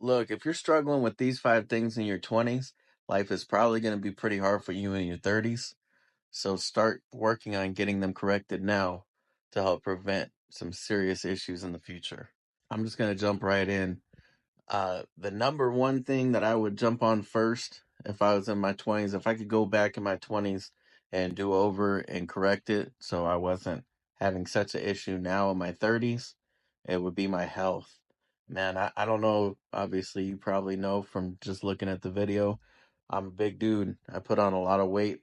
Look, if you're struggling with these five things in your 20s, life is probably going to be pretty hard for you in your 30s. So start working on getting them corrected now to help prevent some serious issues in the future. I'm just going to jump right in. The number one thing that I would jump on first if I was in my 20s, if I could go back in my 20s and do over and correct it so I wasn't having such an issue now in my 30s, it would be my health. Man, I don't know. Obviously, you probably know from just looking at the video. I'm a big dude. I put on a lot of weight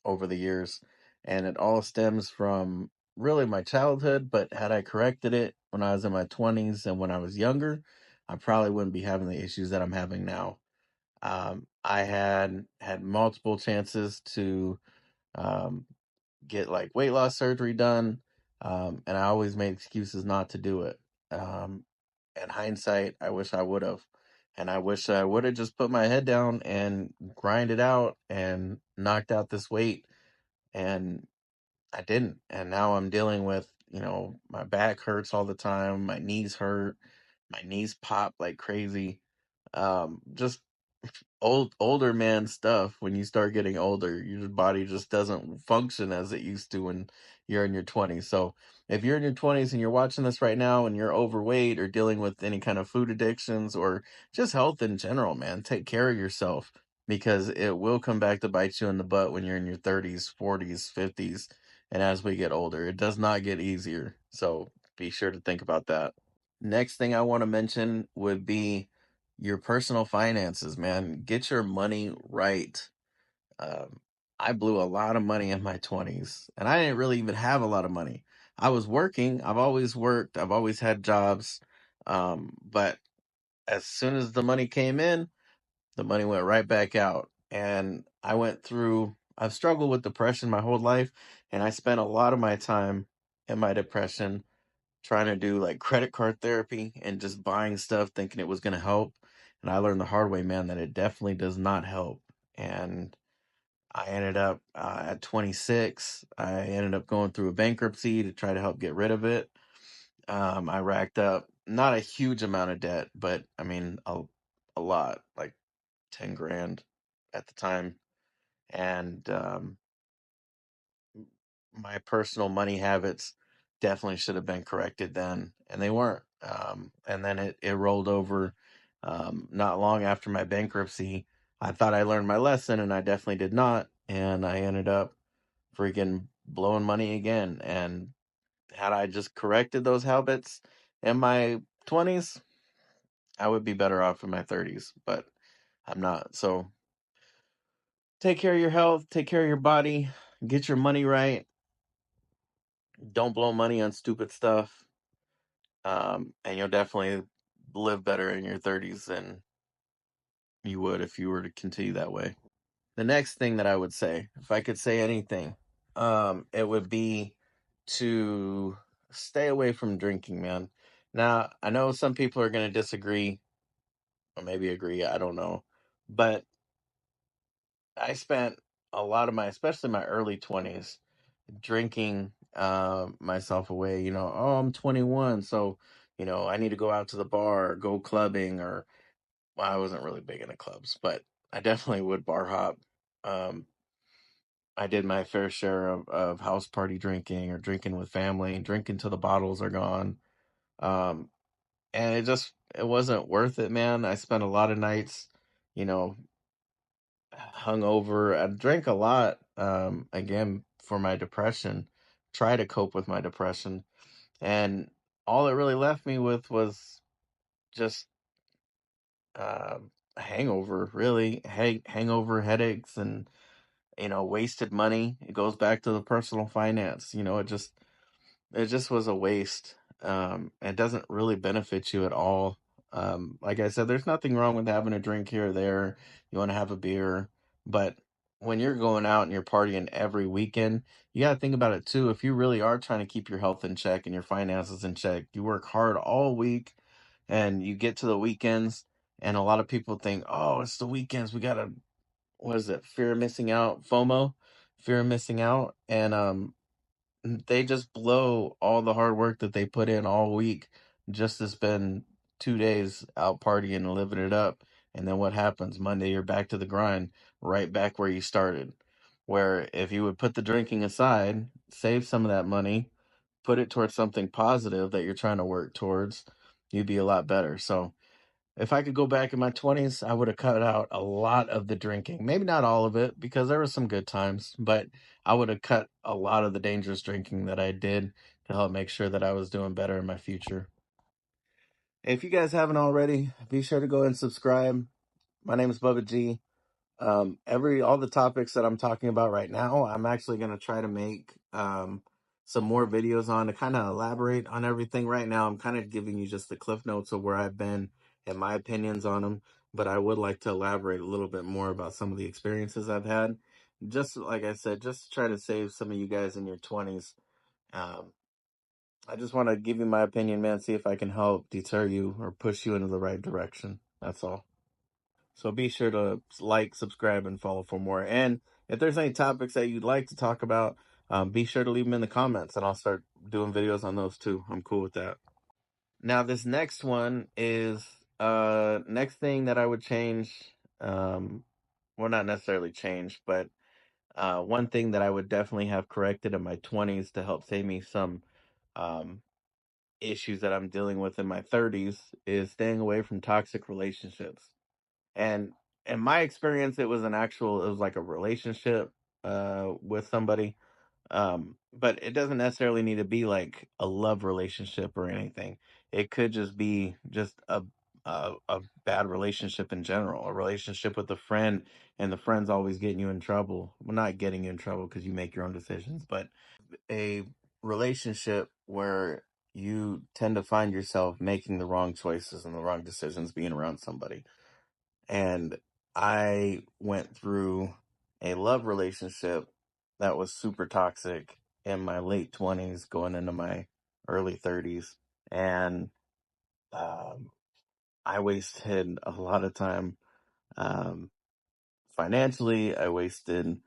over the years, and it all stems from really my childhood. But had I corrected it when I was in my 20s and when I was younger, I probably wouldn't be having the issues that I'm having now. I had multiple chances to um, get like weight loss surgery done, and I always made excuses not to do it. Um, in hindsight, I wish I would have, and I wish I would have just put my head down and grind it out and knocked out this weight, and I didn't. And now I'm dealing with, my back hurts all the time, my knees hurt, my knees pop like crazy. Just older man stuff. When you start getting older, your body just doesn't function as it used to when you're in your 20s. So if you're in your 20s and you're watching this right now and you're overweight or dealing with any kind of food addictions or just health in general, man, take care of yourself, because it will come back to bite you in the butt when you're in your 30s, 40s, 50s, and as we get older. It does not get easier. So be sure to think about that. Next thing I want to mention would be your personal finances, man. Get your money right. Um, I blew a lot of money in my 20s, and I didn't really even have a lot of money. I was working, I've always worked, I've always had jobs. But as soon as the money came in, the money went right back out. And I've struggled with depression my whole life, and I spent a lot of my time in my depression trying to do like credit card therapy and just buying stuff thinking it was going to help. And I learned the hard way, man, that it definitely does not help. And I ended up at 26, I ended up going through a bankruptcy to try to help get rid of it. I racked up not a huge amount of debt, but I mean, a lot, like 10 grand at the time. And my personal money habits definitely should have been corrected then, and they weren't. And then it rolled over not long after my bankruptcy. I thought I learned my lesson, and I definitely did not. And I ended up freaking blowing money again. And had I just corrected those habits in my 20s, I would be better off in my 30s, but I'm not. So take care of your health, take care of your body, get your money right. Don't blow money on stupid stuff. And you'll definitely live better in your 30s than you would if you were to continue that way. The next thing that I would say, if I could say anything, it would be to stay away from drinking, man. Now, I know some people are going to disagree or maybe agree, I don't know. But I spent a lot of especially my early 20s, drinking myself away. Oh, I'm 21, so I need to go out to the bar, or go clubbing, or well, I wasn't really big into clubs, but I definitely would bar hop. Um, I did my fair share of house party drinking or drinking with family, drinking till the bottles are gone. Um, and it wasn't worth it, man. I spent a lot of nights, you know, hungover. I drank a lot, again, for my depression, try to cope with my depression. And all it really left me with was just a hangover, really. Hangover, headaches, and, wasted money. It goes back to the personal finance. It just was a waste. It doesn't really benefit you at all. Like I said, there's nothing wrong with having a drink here or there. You want to have a beer, but when you're going out and you're partying every weekend, you got to think about it too. If you really are trying to keep your health in check and your finances in check, you work hard all week and you get to the weekends, and a lot of people think, oh, it's the weekends. We got to, what is it? Fear of missing out, FOMO, fear of missing out. And they just blow all the hard work that they put in all week just to spend 2 days out partying and living it up. And then what happens? Monday, you're back to the grind, right back where you started. Where if you would put the drinking aside, save some of that money, put it towards something positive that you're trying to work towards, you'd be a lot better. So if I could go back in my 20s, I would have cut out a lot of the drinking. Maybe not all of it, because there were some good times, but I would have cut a lot of the dangerous drinking that I did to help make sure that I was doing better in my future. If you guys haven't already, be sure to go and subscribe. My name is Bubba G. All the topics that I'm talking about right now, I'm actually going to try to make some more videos on to kind of elaborate on everything. Right now, I'm kind of giving you just the cliff notes of where I've been and my opinions on them, but I would like to elaborate a little bit more about some of the experiences I've had. Just like I said, just to try to save some of you guys in your 20s. Um, I just want to give you my opinion, man, see if I can help deter you or push you into the right direction. That's all. So be sure to like, subscribe, and follow for more. And if there's any topics that you'd like to talk about, be sure to leave them in the comments, and I'll start doing videos on those too. I'm cool with that. Now, this next one is next thing that I would change. Well, not necessarily change, but one thing that I would definitely have corrected in my 20s to help save me some um, issues that I'm dealing with in my 30s is staying away from toxic relationships. And in my experience, it was like a relationship with somebody. But it doesn't necessarily need to be like a love relationship or anything. It could just be just a bad relationship in general, a relationship with a friend, and the friend's always getting you in trouble. Well, not getting you in trouble because you make your own decisions, but a relationship where you tend to find yourself making the wrong choices and the wrong decisions being around somebody. And I went through a love relationship that was super toxic in my late 20s, going into my early 30s. And um, I wasted a lot of time um, financially. Um,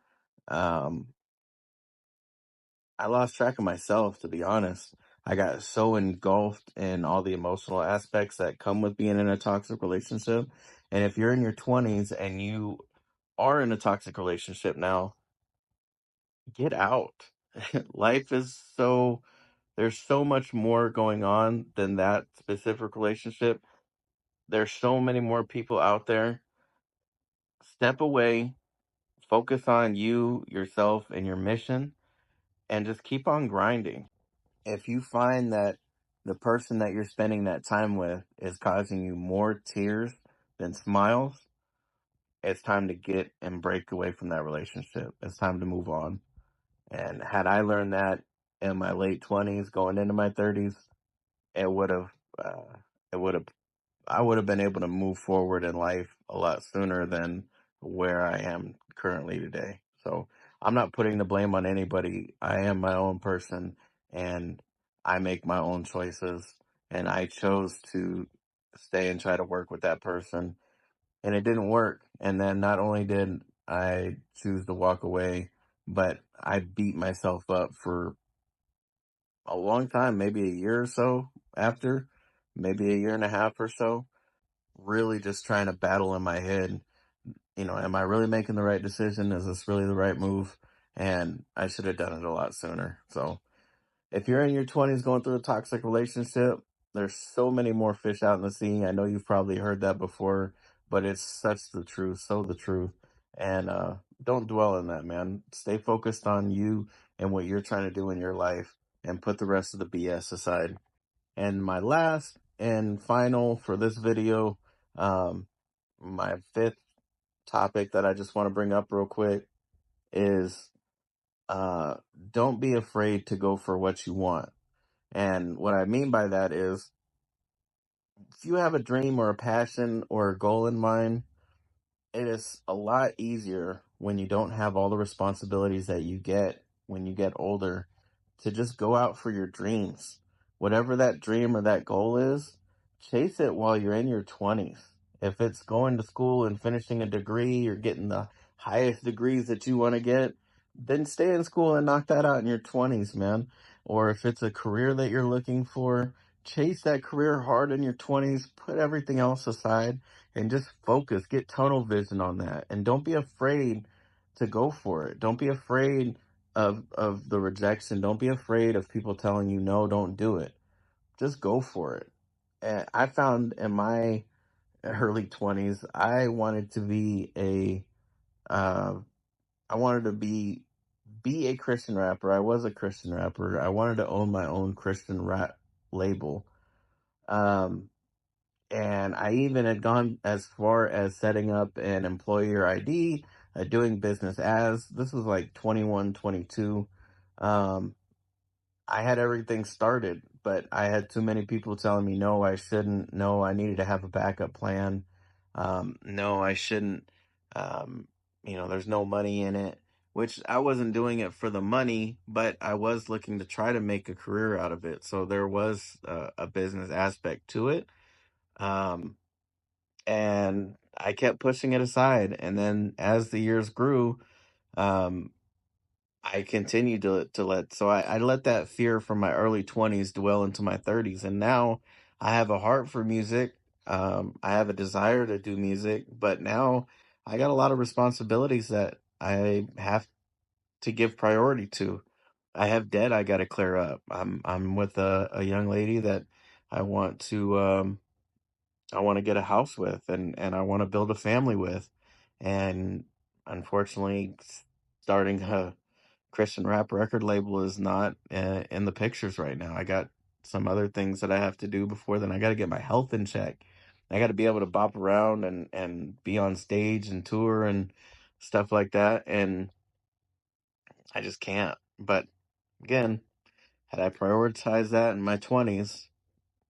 I lost track of myself, to be honest. I got so engulfed in all the emotional aspects that come with being in a toxic relationship. And if you're in your 20s and you are in a toxic relationship now, get out. Life is there's so much more going on than that specific relationship. There's so many more people out there. Step away, focus on you, yourself, and your mission, and just keep on grinding. If you find that the person that you're spending that time with is causing you more tears than smiles, it's time to get and break away from that relationship. It's time to move on. And had I learned that in my late 20s, going into my 30s, it would have, uh, it would have, I would have been able to move forward in life a lot sooner than where I am currently today. So I'm not putting the blame on anybody. I am my own person, and I make my own choices. And I chose to stay and try to work with that person, and it didn't work. And then not only did I choose to walk away, but I beat myself up for a long time, maybe a year or so after, maybe a year and a half or so, really just trying to battle in my head. Am I really making the right decision? Is this really the right move? And I should have done it a lot sooner. So if you're in your 20s going through a toxic relationship, there's so many more fish out in the sea. I know you've probably heard that before, but it's such the truth, so the truth. And don't dwell on that, man. Stay focused on you and what you're trying to do in your life, and put the rest of the BS aside. And my last and final for this video, um, my fifth topic that I just want to bring up real quick is uh, don't be afraid to go for what you want. And what I mean by that is, if you have a dream or a passion or a goal in mind, it is a lot easier when you don't have all the responsibilities that you get when you get older to just go out for your dreams. Whatever that dream or that goal is, chase it while you're in your 20s. If it's going to school and finishing a degree or getting the highest degrees that you want to get, then stay in school and knock that out in your 20s, man. Or if it's a career that you're looking for, chase that career hard in your 20s, put everything else aside and just focus, get tunnel vision on that. And don't be afraid to go for it. Don't be afraid of the rejection. Don't be afraid of people telling you no, don't do it. Just go for it. And I found in my early 20s, uh I wanted to be a Christian rapper. I was a Christian rapper. I wanted to own my own Christian rap label. Um, and I even had gone as far as setting up an employer ID, doing business as. This was like 21, 22. Um, I had everything started, but I had too many people telling me no, I shouldn't. No, I needed to have a backup plan. No, I shouldn't. Um, there's no money in it, which I wasn't doing it for the money, but I was looking to try to make a career out of it. So there was a business aspect to it. Um, and I kept pushing it aside. And then as the years grew, um, I continued I let that fear from my early 20s dwell into my 30s. And now I have a heart for music. I have a desire to do music, but now I got a lot of responsibilities that I have to give priority to. I have debt I got to clear up. I'm with a young lady that I want to, I want to get a house with, and I want to build a family with. And unfortunately, starting a Christian rap record label is not in the pictures right now. I got some other things that I have to do before then. I got to get my health in check. I got to be able to bop around and be on stage and tour and stuff like that. And I just can't. But again, had I prioritized that in my 20s,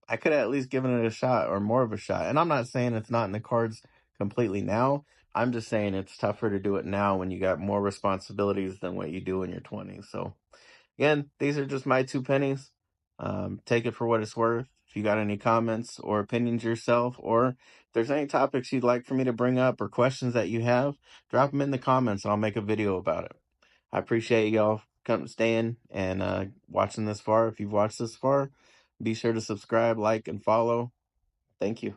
I could have at least given it a shot or more of a shot. And I'm not saying it's not in the cards completely now. I'm just saying it's tougher to do it now when you got more responsibilities than what you do in your 20s. So again, these are just my 2 pennies. Take it for what it's worth. If you got any comments or opinions yourself, or if there's any topics you'd like for me to bring up or questions that you have, drop them in the comments and I'll make a video about it. I appreciate y'all staying and watching this far. If you've watched this far, be sure to subscribe, like, and follow. Thank you.